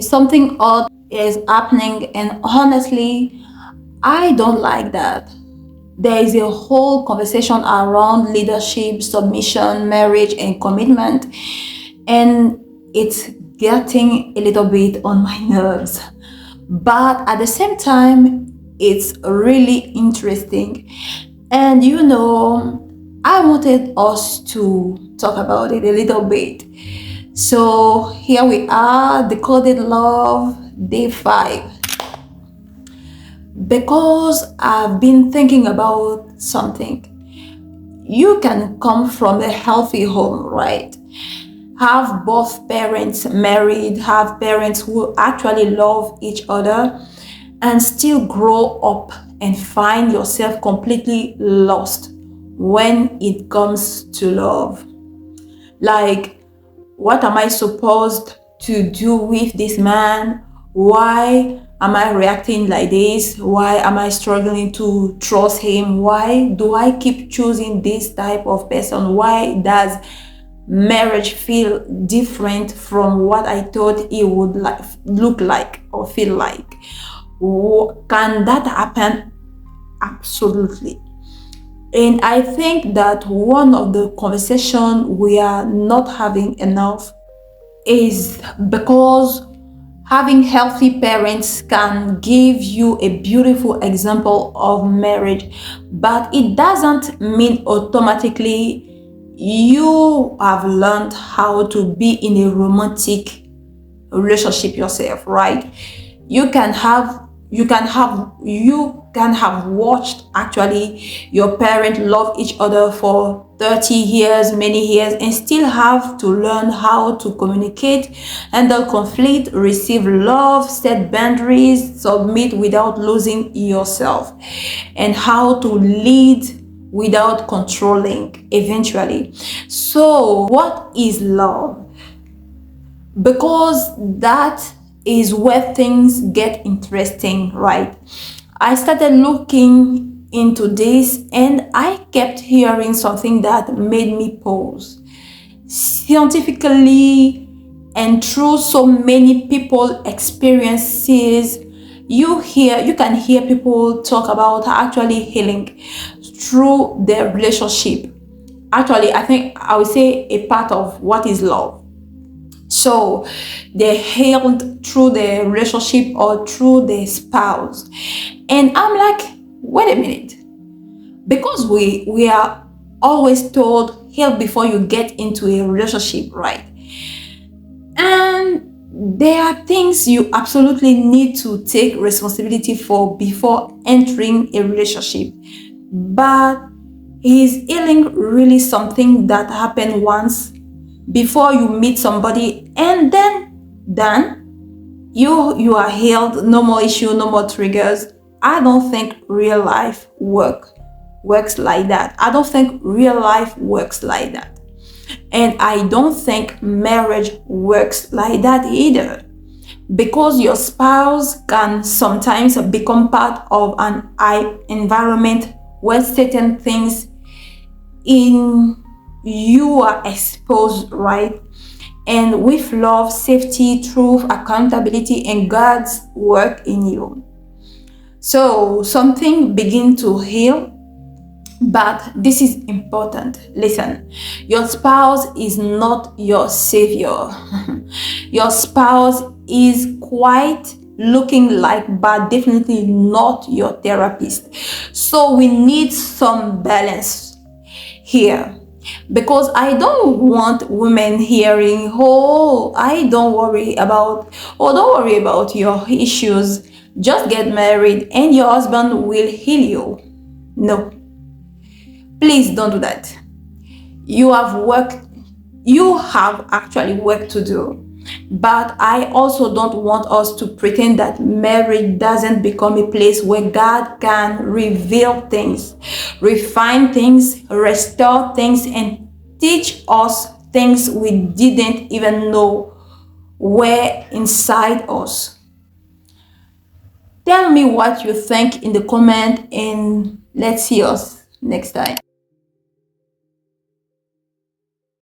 something odd is happening, and honestly, I don't like that. There is a whole conversation around leadership, submission, marriage, and commitment, and it's getting a little bit on my nerves. But at the same time, it's really interesting. And I wanted us to talk about it a little bit. So here we are, Decoded Love, day 5. Because I've been thinking about something. You can come from a healthy home, right? Have both parents married, have parents who actually love each other, and still grow up and find yourself completely lost when it comes to love. Like, what am I supposed to do with this man? Why am I reacting like this? Why am I struggling to trust him? Why do I keep choosing this type of person? Why does marriage feel different from what I thought it would look like or feel like? Can that happen? Absolutely. And I think that one of the conversation we are not having enough is because having healthy parents can give you a beautiful example of marriage, but it doesn't mean automatically you have learned how to be in a romantic relationship yourself, right? You can have watched actually your parents love each other for 30 years, many years, and still have to learn how to communicate, handle conflict, receive love, set boundaries, submit without losing yourself, and how to lead without controlling eventually. So what is love? Because that is where things get interesting, right? I started looking into this and I kept hearing something that made me pause. Scientifically and through so many people experiences, you can hear people talk about actually healing through their relationship. Actually, I think I would say a part of what is love. So they healed through the relationship or through the spouse. And I'm like, wait a minute. Because we are always told heal before you get into a relationship, right? And there are things you absolutely need to take responsibility for before entering a relationship. But is healing really something that happened once before you meet somebody and then done? You are healed, no more issue, no more triggers. I don't think real life works like that. I don't think real life works like that. And I don't think marriage works like that either. Because your spouse can sometimes become part of an environment where certain things in you are exposed, right? And with love, safety, truth, accountability, and God's work in you. So something begin to heal. But this is important. Listen, your spouse is not your savior. Your spouse is quite looking like, but definitely not your therapist. So we need some balance here. Because I don't want women hearing, don't worry about your issues. Just get married and your husband will heal you. No. Please don't do that. You have actually work to do. But I also don't want us to pretend that marriage doesn't become a place where God can reveal things, refine things, restore things, and teach us things we didn't even know were inside us. Tell me what you think in the comment, and let's see us next time.